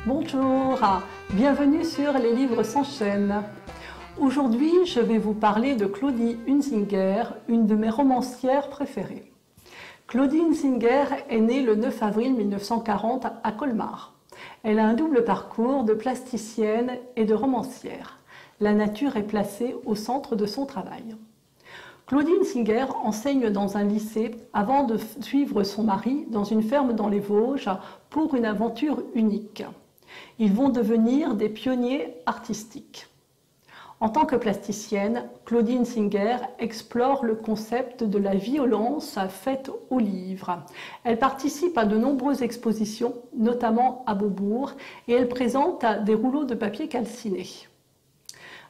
Bonjour, bienvenue sur Les Livres s'enchaînent. Aujourd'hui, je vais vous parler de Claudie Hunzinger, une de mes romancières préférées. Claudie Hunzinger est née le 9 avril 1940 à Colmar. Elle a un double parcours de plasticienne et de romancière. La nature est placée au centre de son travail. Claudie Hunzinger enseigne dans un lycée avant de suivre son mari dans une ferme dans les Vosges pour une aventure unique. Ils vont devenir des pionniers artistiques. En tant que plasticienne, Claudie Hunzinger explore le concept de la violence faite au livre. Elle participe à de nombreuses expositions, notamment à Beaubourg, et elle présente des rouleaux de papier calciné.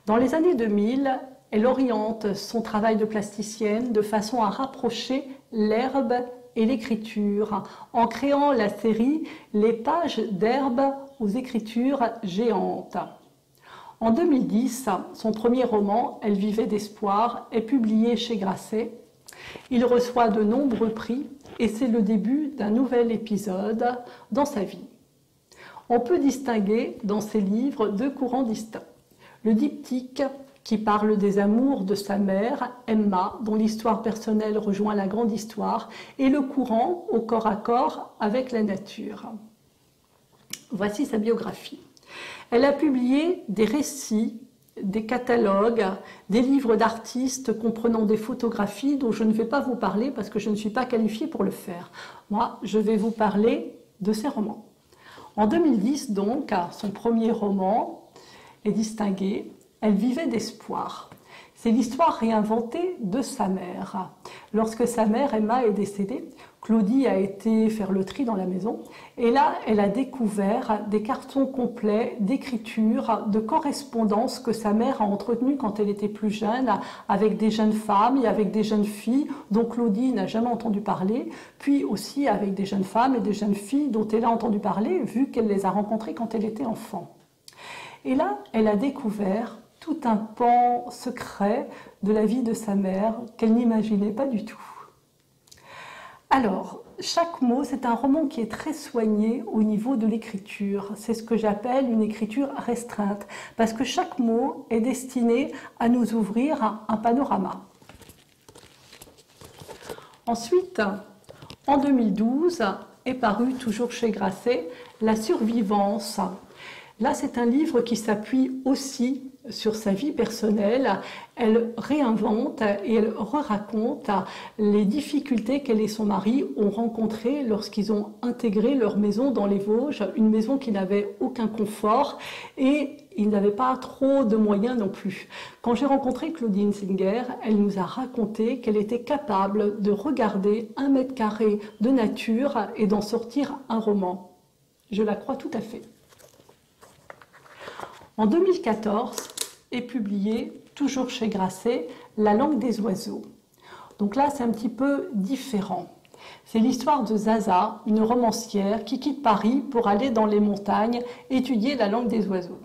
Dans les années 2000, elle oriente son travail de plasticienne de façon à rapprocher l'herbe et l'écriture, en créant la série « Les pages d'herbe aux écritures géantes ». En 2010, son premier roman, Elle vivait d'espoir, est publié chez Grasset. Il reçoit de nombreux prix et c'est le début d'un nouvel épisode dans sa vie. On peut distinguer dans ses livres deux courants distincts. Le diptyque, qui parle des amours de sa mère, Emma, dont l'histoire personnelle rejoint la grande histoire, et le courant au corps à corps avec la nature. Voici sa biographie. Elle a publié des récits, des catalogues, des livres d'artistes comprenant des photographies dont je ne vais pas vous parler parce que je ne suis pas qualifiée pour le faire. Moi, je vais vous parler de ses romans. En 2010, donc, son premier roman est distingué. Elle vivait d'espoir. C'est l'histoire réinventée de sa mère. Lorsque sa mère, Emma, est décédée, Claudie a été faire le tri dans la maison et là, elle a découvert des cartons complets d'écriture, de correspondance que sa mère a entretenues quand elle était plus jeune avec des jeunes femmes et avec des jeunes filles dont Claudie n'a jamais entendu parler, puis aussi avec des jeunes femmes et des jeunes filles dont elle a entendu parler vu qu'elle les a rencontrées quand elle était enfant. Et là, elle a découvert tout un pan secret de la vie de sa mère qu'elle n'imaginait pas du tout. Alors, chaque mot, c'est un roman qui est très soigné au niveau de l'écriture. C'est ce que j'appelle une écriture restreinte, parce que chaque mot est destiné à nous ouvrir un panorama. Ensuite, en 2012, est paru, toujours chez Grasset, La survivance. Là, c'est un livre qui s'appuie aussi sur sa vie personnelle. Elle réinvente et elle raconte les difficultés qu'elle et son mari ont rencontrées lorsqu'ils ont intégré leur maison dans les Vosges, une maison qui n'avait aucun confort et ils n'avaient pas trop de moyens non plus. Quand j'ai rencontré Claudie Hunzinger, elle nous a raconté qu'elle était capable de regarder 1 mètre carré de nature et d'en sortir un roman. Je la crois tout à fait. En 2014 est publié, toujours chez Grasset, La langue des oiseaux. Donc là, c'est un petit peu différent. C'est l'histoire de Zaza, une romancière qui quitte Paris pour aller dans les montagnes étudier la langue des oiseaux.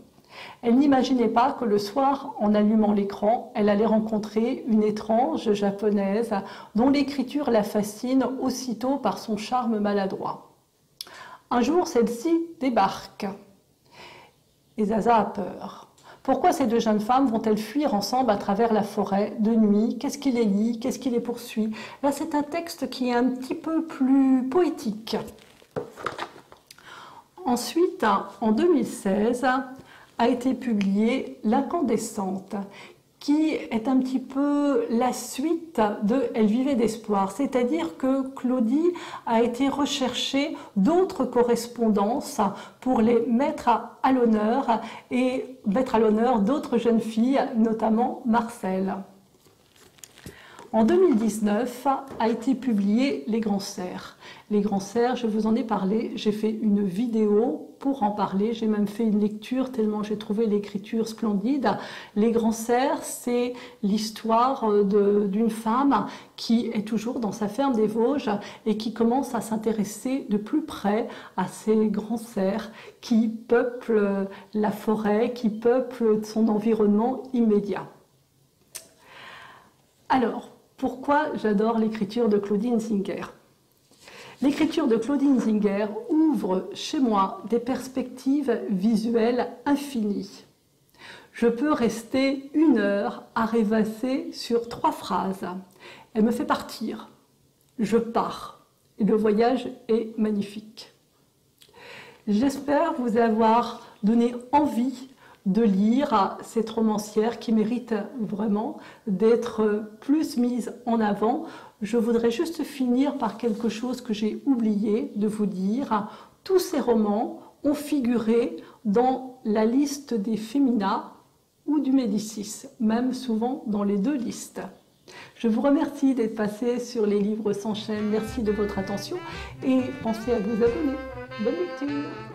Elle n'imaginait pas que le soir, en allumant l'écran, elle allait rencontrer une étrange japonaise dont l'écriture la fascine aussitôt par son charme maladroit. Un jour, celle-ci débarque. Et Zaza a peur. Pourquoi ces deux jeunes femmes vont-elles fuir ensemble à travers la forêt de nuit? Qu'est-ce qui les lie? Qu'est-ce qui les poursuit? Là, c'est un texte qui est un petit peu plus poétique. Ensuite, en 2016, a été publié L'Incandescente, qui est un petit peu la suite de Elle vivait d'espoir. C'est-à-dire que Claudie a été rechercher d'autres correspondances pour les mettre à l'honneur et mettre à l'honneur d'autres jeunes filles, notamment Marcel. En 2019 a été publié Les Grands Cerfs. Les Grands Cerfs, je vous en ai parlé, j'ai fait une vidéo pour en parler, j'ai même fait une lecture tellement j'ai trouvé l'écriture splendide. Les Grands Cerfs, c'est l'histoire d'une femme qui est toujours dans sa ferme des Vosges et qui commence à s'intéresser de plus près à ces grands cerfs qui peuplent la forêt, qui peuplent son environnement immédiat. Alors, pourquoi j'adore l'écriture de Claudie Hunzinger? L'écriture de Claudie Hunzinger, où ouvre chez moi des perspectives visuelles infinies. Je peux rester 1 heure à rêvasser sur 3 phrases. Elle me fait partir. Je pars. Et le voyage est magnifique. J'espère vous avoir donné envie de lire cette romancière qui mérite vraiment d'être plus mise en avant. Je voudrais juste finir par quelque chose que j'ai oublié de vous dire. Tous ces romans ont figuré dans la liste des Femina ou du Médicis, même souvent dans les 2 listes. Je vous remercie d'être passé sur Les Livres s'enchaînent. Merci de votre attention et pensez à vous abonner. Bonne lecture!